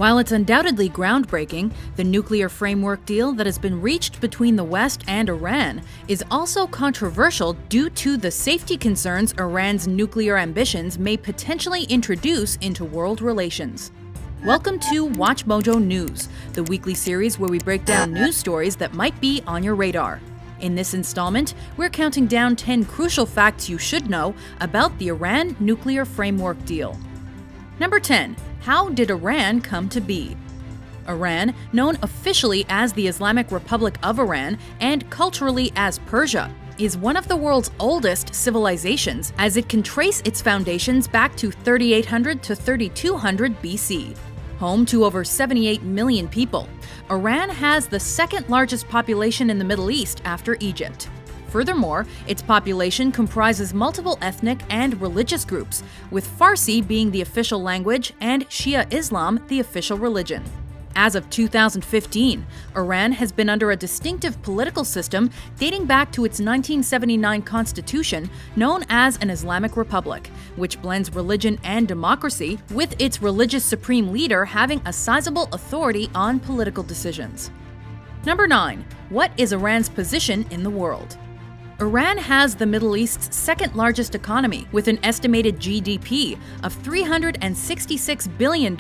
While it's undoubtedly groundbreaking, the nuclear framework deal that has been reached between the West and Iran is also controversial due to the safety concerns Iran's nuclear ambitions may potentially introduce into world relations. Welcome to WatchMojo.News, the weekly series where we break down news stories that might be on your radar. In this installment, we're counting down 10 crucial facts you should know about the Iran nuclear framework deal. Number 10. How did Iran come to be? Iran, known officially as the Islamic Republic of Iran and culturally as Persia, is one of the world's oldest civilizations, as it can trace its foundations back to 3800 to 3200 BC. Home to over 78 million people, Iran has the second largest population in the Middle East after Egypt. Furthermore, its population comprises multiple ethnic and religious groups, with Farsi being the official language and Shia Islam the official religion. As of 2015, Iran has been under a distinctive political system dating back to its 1979 constitution known as an Islamic Republic, which blends religion and democracy, with its religious supreme leader having a sizable authority on political decisions. Number 9. What is Iran's position in the world? Iran has the Middle East's second largest economy, with an estimated GDP of $366 billion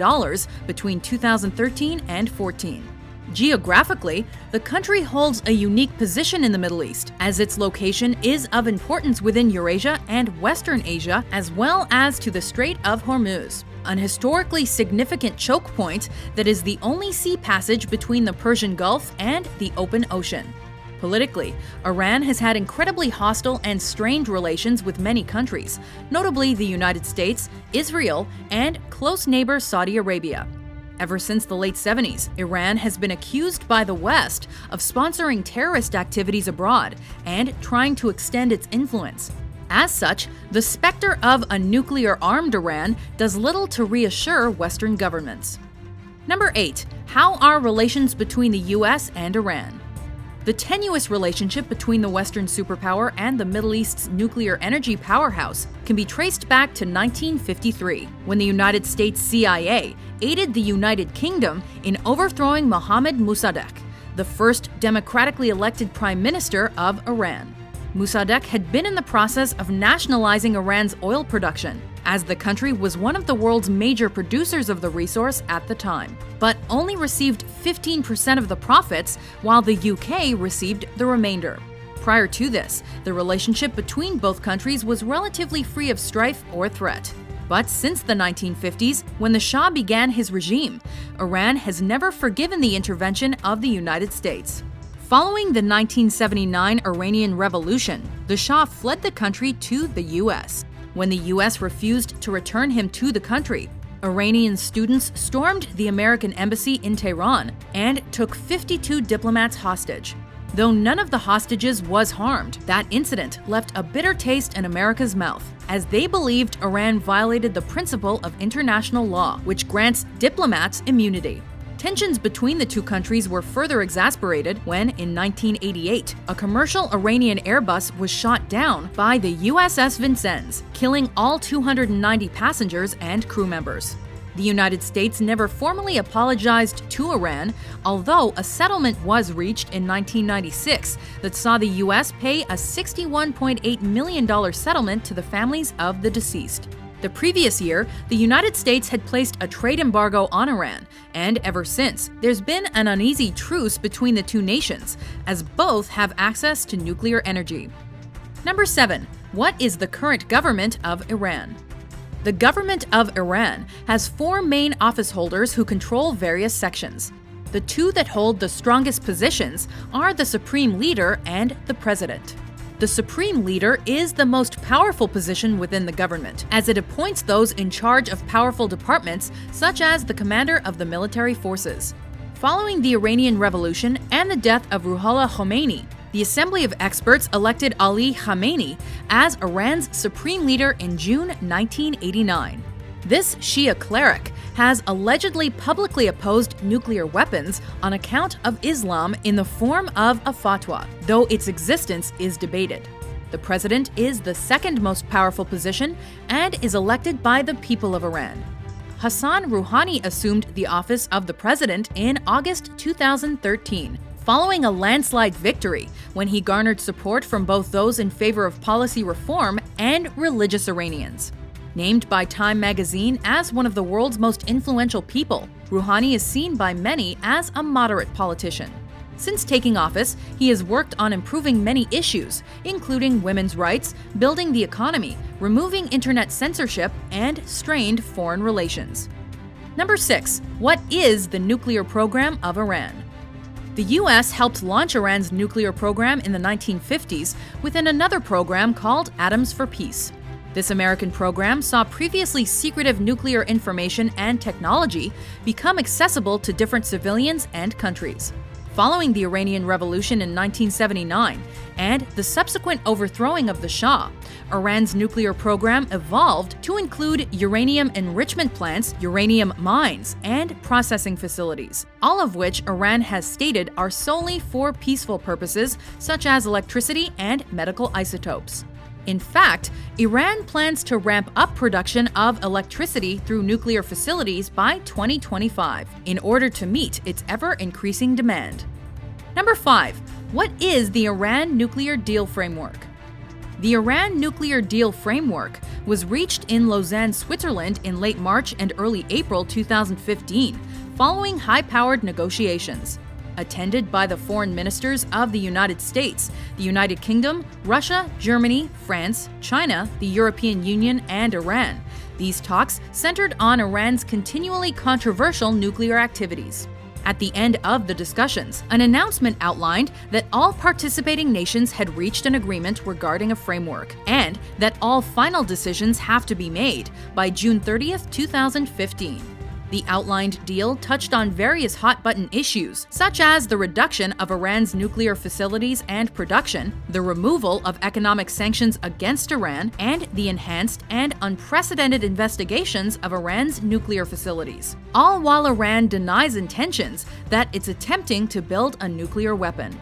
between 2013 and 14. Geographically, the country holds a unique position in the Middle East, as its location is of importance within Eurasia and Western Asia, as well as to the Strait of Hormuz, an historically significant choke point that is the only sea passage between the Persian Gulf and the open ocean. Politically, Iran has had incredibly hostile and strained relations with many countries, notably the United States, Israel, and close neighbor Saudi Arabia. Ever since the late 70s, Iran has been accused by the West of sponsoring terrorist activities abroad and trying to extend its influence. As such, the specter of a nuclear-armed Iran does little to reassure Western governments. Number 8. How are relations between the U.S. and Iran? The tenuous relationship between the Western superpower and the Middle East's nuclear energy powerhouse can be traced back to 1953, when the United States CIA aided the United Kingdom in overthrowing Mohammad Mossadegh, the first democratically elected prime minister of Iran. Mossadegh had been in the process of nationalizing Iran's oil production, as the country was one of the world's major producers of the resource at the time, but only received 15% of the profits, while the UK received the remainder. Prior to this, the relationship between both countries was relatively free of strife or threat. But since the 1950s, when the Shah began his regime, Iran has never forgiven the intervention of the United States. Following the 1979 Iranian Revolution, the Shah fled the country to the U.S. When the U.S. refused to return him to the country, Iranian students stormed the American embassy in Tehran and took 52 diplomats hostage. Though none of the hostages was harmed, that incident left a bitter taste in America's mouth, as they believed Iran violated the principle of international law, which grants diplomats immunity. Tensions between the two countries were further exasperated when, in 1988, a commercial Iranian Airbus was shot down by the USS Vincennes, killing all 290 passengers and crew members. The United States never formally apologized to Iran, although a settlement was reached in 1996 that saw the U.S. pay a $61.8 million settlement to the families of the deceased. The previous year, the United States had placed a trade embargo on Iran, and ever since, there's been an uneasy truce between the two nations, as both have access to nuclear energy. Number 7. What is the current government of Iran? The government of Iran has 4 main office holders who control various sections. The 2 that hold the strongest positions are the Supreme Leader and the President. The Supreme Leader is the most powerful position within the government, as it appoints those in charge of powerful departments, such as the commander of the military forces. Following the Iranian Revolution and the death of Ruhollah Khomeini, the Assembly of Experts elected Ali Khamenei as Iran's Supreme Leader in June 1989. This Shia cleric has allegedly publicly opposed nuclear weapons on account of Islam in the form of a fatwa, though its existence is debated. The president is the second most powerful position and is elected by the people of Iran. Hassan Rouhani assumed the office of the president in August 2013, following a landslide victory when he garnered support from both those in favor of policy reform and religious Iranians. Named by Time magazine as one of the world's most influential people, Rouhani is seen by many as a moderate politician. Since taking office, he has worked on improving many issues, including women's rights, building the economy, removing internet censorship, and strained foreign relations. Number 6. What is the nuclear program of Iran? The U.S. helped launch Iran's nuclear program in the 1950s within another program called Atoms for Peace. This American program saw previously secretive nuclear information and technology become accessible to different civilians and countries. Following the Iranian Revolution in 1979 and the subsequent overthrowing of the Shah, Iran's nuclear program evolved to include uranium enrichment plants, uranium mines, and processing facilities, all of which Iran has stated are solely for peaceful purposes such as electricity and medical isotopes. In fact, Iran plans to ramp up production of electricity through nuclear facilities by 2025 in order to meet its ever-increasing demand. Number 5. What is the Iran Nuclear Deal Framework? The Iran Nuclear Deal Framework was reached in Lausanne, Switzerland in late March and early April 2015, following high-powered negotiations. Attended by the foreign ministers of the United States, the United Kingdom, Russia, Germany, France, China, the European Union, and Iran. These talks centered on Iran's continually controversial nuclear activities. At the end of the discussions, an announcement outlined that all participating nations had reached an agreement regarding a framework, and that all final decisions have to be made by June 30, 2015. The outlined deal touched on various hot-button issues, such as the reduction of Iran's nuclear facilities and production, the removal of economic sanctions against Iran, and the enhanced and unprecedented investigations of Iran's nuclear facilities, all while Iran denies intentions that it's attempting to build a nuclear weapon.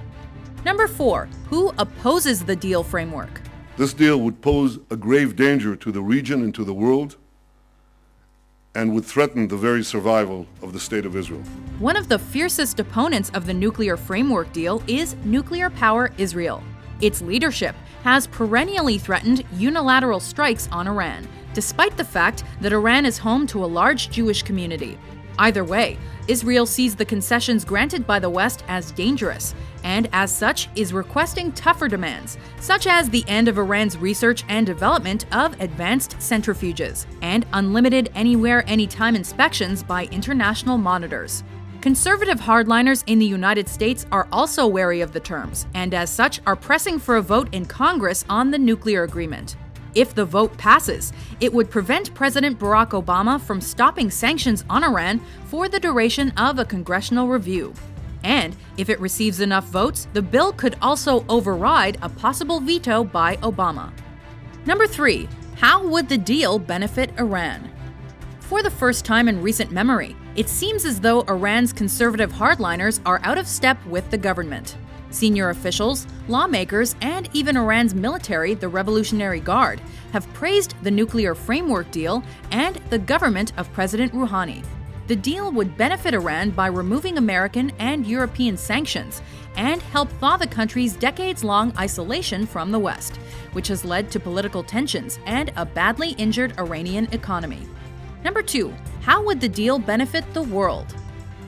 Number 4. Who opposes the deal framework? This deal would pose a grave danger to the region and to the world, and would threaten the very survival of the State of Israel. One of the fiercest opponents of the nuclear framework deal is nuclear power Israel. Its leadership has perennially threatened unilateral strikes on Iran, despite the fact that Iran is home to a large Jewish community. Either way, Israel sees the concessions granted by the West as dangerous, and as such is requesting tougher demands, such as the end of Iran's research and development of advanced centrifuges, and unlimited anywhere, anytime inspections by international monitors. Conservative hardliners in the United States are also wary of the terms, and as such are pressing for a vote in Congress on the nuclear agreement. If the vote passes, it would prevent President Barack Obama from stopping sanctions on Iran for the duration of a congressional review. And if it receives enough votes, the bill could also override a possible veto by Obama. Number 3. How would the deal benefit Iran? For the first time in recent memory, it seems as though Iran's conservative hardliners are out of step with the government. Senior officials, lawmakers, and even Iran's military, the Revolutionary Guard, have praised the nuclear framework deal and the government of President Rouhani. The deal would benefit Iran by removing American and European sanctions and help thaw the country's decades-long isolation from the West, which has led to political tensions and a badly injured Iranian economy. Number 2. How would the deal benefit the world?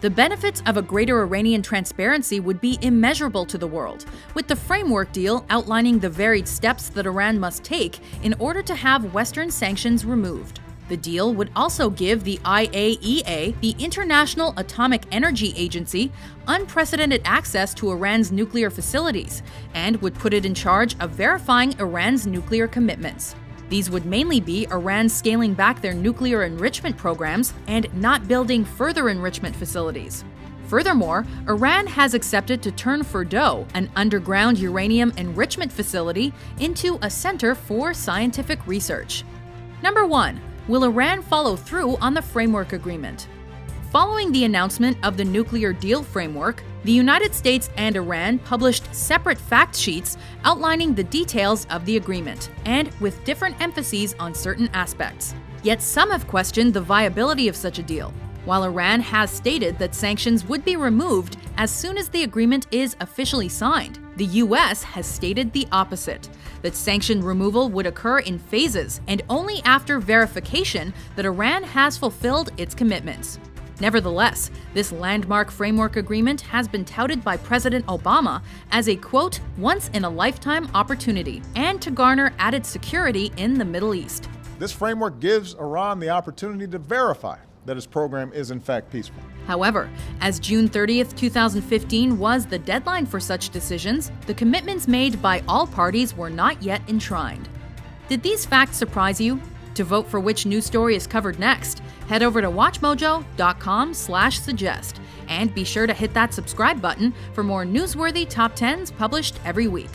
The benefits of a greater Iranian transparency would be immeasurable to the world, with the framework deal outlining the varied steps that Iran must take in order to have Western sanctions removed. The deal would also give the IAEA, the International Atomic Energy Agency, unprecedented access to Iran's nuclear facilities, and would put it in charge of verifying Iran's nuclear commitments. These would mainly be Iran scaling back their nuclear enrichment programs and not building further enrichment facilities. Furthermore, Iran has accepted to turn Fordow, an underground uranium enrichment facility, into a center for scientific research. Number 1. Will Iran follow through on the framework agreement? Following the announcement of the nuclear deal framework, the United States and Iran published separate fact sheets outlining the details of the agreement, and with different emphases on certain aspects. Yet some have questioned the viability of such a deal, while Iran has stated that sanctions would be removed as soon as the agreement is officially signed. The U.S. has stated the opposite, that sanction removal would occur in phases and only after verification that Iran has fulfilled its commitments. Nevertheless, this landmark framework agreement has been touted by President Obama as a, quote, once-in-a-lifetime opportunity and to garner added security in the Middle East. This framework gives Iran the opportunity to verify that its program is in fact peaceful. However, as June 30th, 2015 was the deadline for such decisions, the commitments made by all parties were not yet enshrined. Did these facts surprise you? To vote for which news story is covered next, head over to WatchMojo.com/suggest and be sure to hit that subscribe button for more newsworthy top 10s published every week.